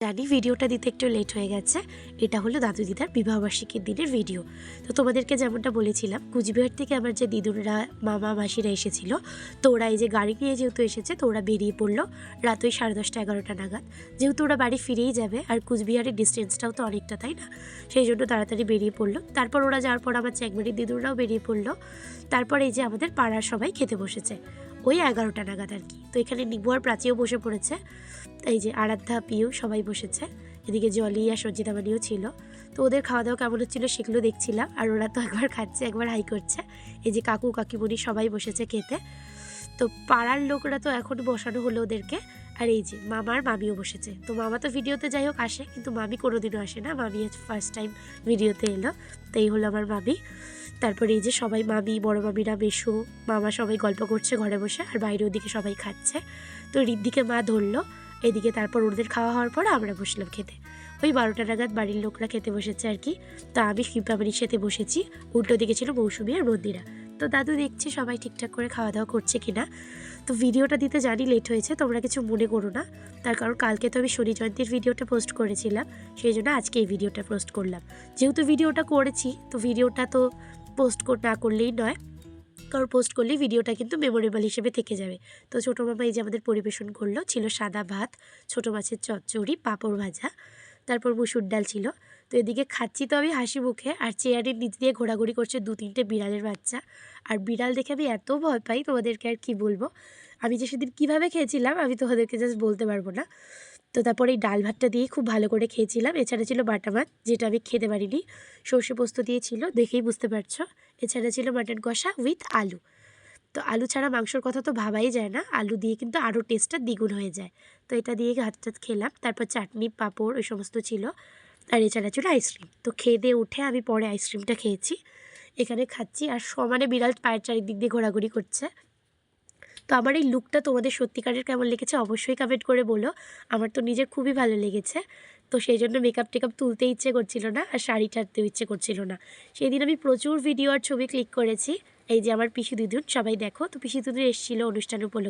জানি ভিডিওটা দিতে একটু লেট হয়ে গেছে। এটা হলো দাদু দিদার বিবাহবার্ষিকীর দিনের ভিডিও। তো তোমাদেরকে যেমনটা বলেছিলাম, কুচবিহার থেকে আমার যে দিদুনরা মামা মাসিরা এসেছিল, তো ওরা এই যে গাড়ি নিয়ে যেহেতু এসেছে, তো ওরা বেরিয়ে পড়লো রাত ওই 10:30-11টা নাগাদ। যেহেতু ওরা বাড়ি ফিরেই যাবে, আর কুচবিহারের ডিস্টেন্সটাও তো অনেকটা, তাই না? সেই জন্য তাড়াতাড়ি বেরিয়ে পড়লো। তারপর ওরা যাওয়ার পর আমার চ্যাংমারির দিদুনরাও বেরিয়ে পড়লো। তারপর এই যে আমাদের পাড়ার সবাই খেতে বসেছে ওই 11টা নাগাদ আর কি। তো এখানে নিবু আর প্রাচীও বসে পড়েছে। এই যে আরাধ্যা, পিউ সবাই বসেছে। এদিকে জলি আর সঞ্জিতামানিও ছিল। তো ওদের খাওয়া দাওয়া কেমন হচ্ছিলো সেগুলো দেখছিলাম। আর ওরা তো একবার খাচ্ছে, একবার হাই করছে। এই যে কাকু কাকিমণি সবাই বসেছে খেতে। তো পাড়ার লোকরা তো এখন বসানো হলো ওদেরকে। আর এই যে মামা আর মামিও বসেছে। তো মামা তো ভিডিওতে যাই হোক আসে, কিন্তু মামি কোনোদিনও আসে না। মামি ফার্স্ট টাইম ভিডিওতে এলো। তো এই হলো আমার মামি। তারপরে এই যে সবাই মামি, বড় মামিরা, মেসো, মামা সবাই গল্প করছে ঘরে বসে। আর বাইরে ওদিকে সবাই খাচ্ছে। তো ঋদ্ধিকে মা ধরলো এদিকে। তারপর ওদের খাওয়া হওয়ার পর আমরা বসলাম খেতে। ওই 12টা নাগাদ বাড়ির লোকরা খেতে বসেছে আর কি। তো আমি ফিপামির সাথে বসেছি। উল্টো দিকে ছিল মৌসুমি আর মন্দিরা। তো দাদু দেখছি সবাই ঠিকঠাক করে খাওয়া দাওয়া করছে কিনা। তো ভিডিওটা দিতে জানি লেট হয়েছে, তোমরা কিছু মনে করো না। তার কারণ কালকে তো আমি শনি জয়ন্তীর ভিডিওটা পোস্ট করেছিলাম, সেই জন্য আজকে এই ভিডিওটা পোস্ট করলাম। যেহেতু ভিডিওটা করেছি, তো ভিডিওটা তো পোস্ট না করলেই নয়, কারণ পোস্ট করলেই ভিডিওটা কিন্তু মেমোরেবল হিসেবে থেকে যাবে। তো ছোটো মামা এই যে আমাদের পরিবেশন করলো, ছিল সাদা ভাত, ছোটো মাছের চচ্চড়ি, পাঁপড় ভাজা, তারপর মুসুর ডাল ছিল। তো এদিকে খাচ্ছি তো আমি হাসি মুখে, আর চেয়ারের নিচ দিয়ে ঘোরাঘুরি করছে 2-3টে বিড়ালের বাচ্চা। আর বিড়াল দেখে আমি এত ভয় পাই, তোমাদেরকে আর কি বলবো। আমি যে সেদিন কীভাবে খেয়েছিলাম আমি তোমাদেরকে জাস্ট বলতে পারবো না। তো তারপর এই ডাল ভাতটা দিয়ে খুব ভালো করে খেয়েছিলাম। এছাড়া ছিল বাটা মাছ, যেটা আমি খেতে পারিনি। সর্ষে পোস্ত দিয়েছিল, দেখেই বুঝতে পারছো। এছাড়া ছিল মাটন কষা উইথ আলু। তো আলু ছাড়া মাংসর কথা তো ভাবাই যায় না, আলু দিয়ে কিন্তু আরও টেস্টটা দ্বিগুণ হয়ে যায়। তো এটা দিয়ে হাত টাত খেলাম। তারপর চাটনি, পাঁপড় ওই সমস্ত ছিল। আর এছাড়া ছিল আইসক্রিম। তো খেয়ে দিয়ে উঠে আমি পরে আইসক্রিমটা খেয়েছি। এখানে খাচ্ছি, আর সমানে বিড়াল পায়ের চারিদিক দিয়ে ঘোরাঘুরি করছে। তো আমার এই লুকটা তোমাদের সত্যিকারের কেমন লেগেছে অবশ্যই কমেন্ট করে বলো। আমার তো নিজের খুবই ভালো লেগেছে। তো সেই জন্য মেকআপ টেকআপ তুলতে ইচ্ছে করছিল না, আর শাড়ি টাড়তেও ইচ্ছে করছিল না। সেই দিন আমি প্রচুর ভিডিও আর ছবি ক্লিক করেছি। এই যে আমার পিসি দিদুন সবাই দেখো। তো পিসি দিদুন এসেছিলো অনুষ্ঠান উপলক্ষে।